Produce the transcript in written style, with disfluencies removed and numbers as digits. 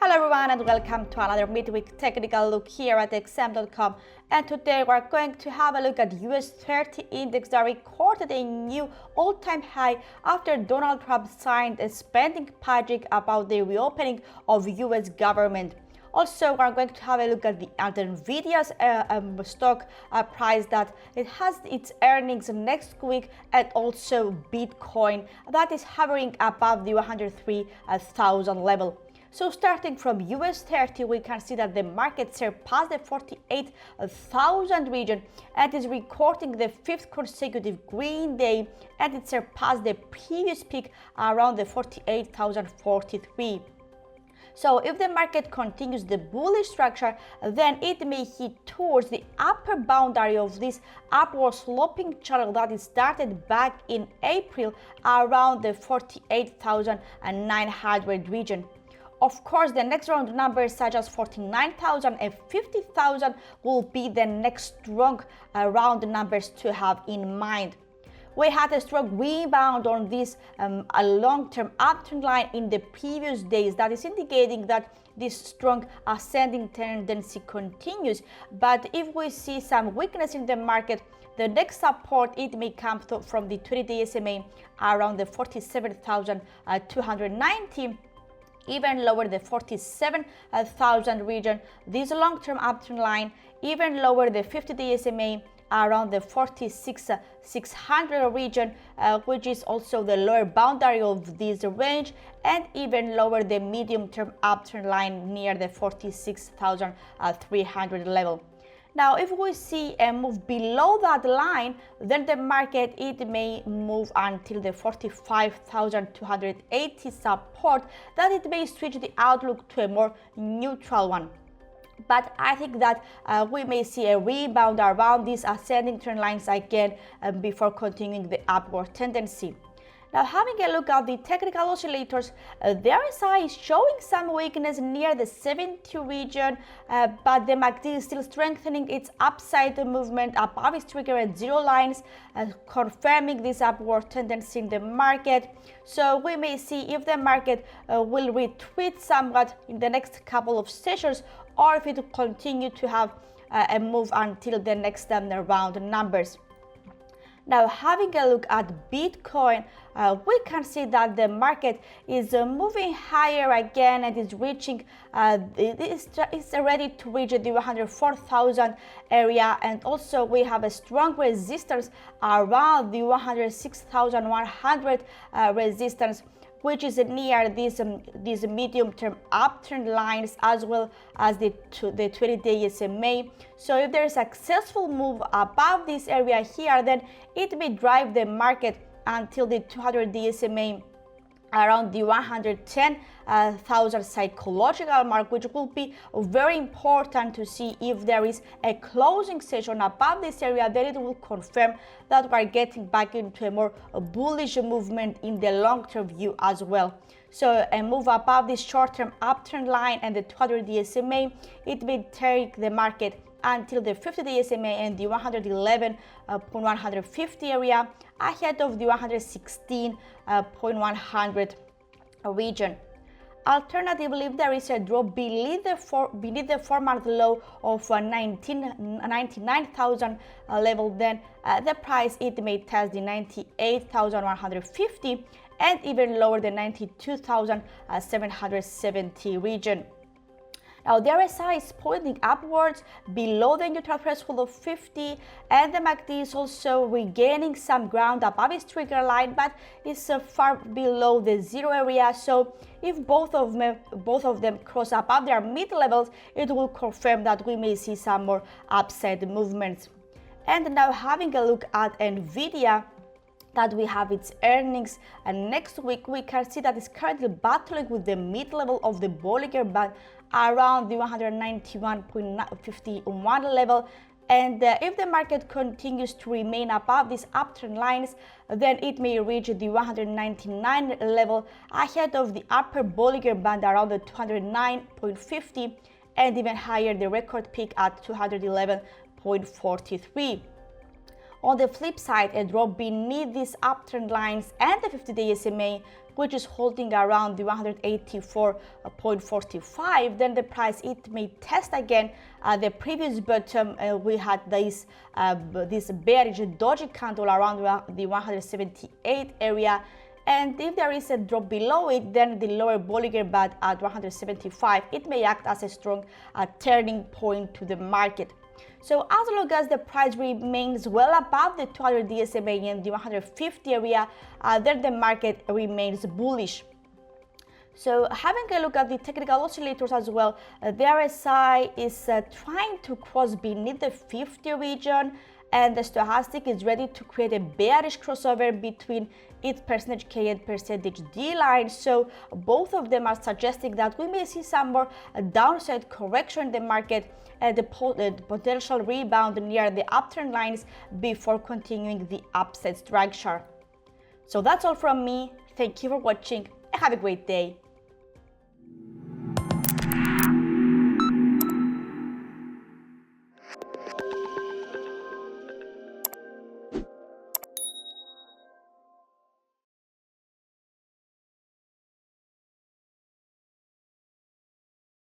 Hello everyone and welcome to another midweek technical look here at xm.com, and today we're going to have a look at US30 index that recorded a new all-time high after Donald Trump signed a spending package about the reopening of US government. Also, we're going to have a look at Nvidia's stock price that it has its earnings next week, and also Bitcoin that is hovering above the 103,000 level. So starting from US30, we can see that the market surpassed the 48,000 region and is recording the fifth consecutive green day, and it surpassed the previous peak around the 48,043. So if the market continues the bullish structure, then it may hit towards the upper boundary of this upward sloping channel that is started back in April around the 48,900 region. Of course, the next round numbers such as 49,000 and 50,000 will be the next strong round numbers to have in mind. We had a strong rebound on this a long-term uptrend line in the previous days that is indicating that this strong ascending tendency continues. But if we see some weakness in the market, the next support it may come from the 20-day SMA around the 47,290. Even lower the 47,000 region, this long-term uptrend line, even lower the 50-day SMA around the 46,600 region, which is also the lower boundary of this range, and even lower the medium-term uptrend line near the 46,300 level. Now, if we see a move below that line, then the market it may move until the 45,280 support, that it may switch the outlook to a more neutral one. But I think that we may see a rebound around these ascending trend lines again before continuing the upward tendency. Now, having a look at the technical oscillators, the RSI is showing some weakness near the 70 region, but the MACD is still strengthening its upside movement above its trigger and zero lines, confirming this upward tendency in the market. So we may see if the market will retreat somewhat in the next couple of sessions, or if it will continue to have a move until the next round numbers. Now, having a look at Bitcoin, we can see that the market is moving higher again and is reaching, it's ready to reach the 104,000 area, and also we have a strong resistance around the 106,100 resistance, which is near these medium-term uptrend lines, as well as the 20-day SMA. So if there is a successful move above this area here, then it may drive the market until the 200-day SMA around the 110,000 psychological mark, which will be very important to see if there is a closing session above this area. Then it will confirm that we are getting back into a more bullish movement in the long-term view as well. So a move above this short-term uptrend line and the 200-day SMA, it may take the market until the 50-day SMA and the 111.150 area, ahead of the 116.100 region. Alternatively, if there is a drop beneath the 4-month low of 99,000 level, then the price it may test the 98,150 and even lower the 92,770 region. Now, the RSI is pointing upwards below the neutral threshold of 50, and the MACD is also regaining some ground above its trigger line, but is far below the zero area. So if both of them cross above their mid levels, it will confirm that we may see some more upside movements. And now, having a look at Nvidia, that we have its earnings, and next week we can see that it's currently battling with the mid-level of the Bollinger Band around the 191.51 level. And if the market continues to remain above these uptrend lines, then it may reach the 199 level, ahead of the upper Bollinger Band around the 209.50, and even higher the record peak at 211.43. On the flip side, a drop beneath these uptrend lines and the 50-day SMA, which is holding around the 184.45, then the price, it may test again the previous bottom. We had this bearish doji candle around the 178 area, and if there is a drop below it, then the lower Bollinger Band at 175, it may act as a strong turning point to the market. So as long as the price remains well above the 200 SMA and the 150 area, then the market remains bullish. So having a look at the technical oscillators as well, the RSI is trying to cross beneath the 50 region, and the stochastic is ready to create a bearish crossover between its percentage K and percentage D line. So both of them are suggesting that we may see some more downside correction in the market and the potential rebound near the uptrend lines before continuing the upside structure. So that's all from me. Thank you for watching and have a great day.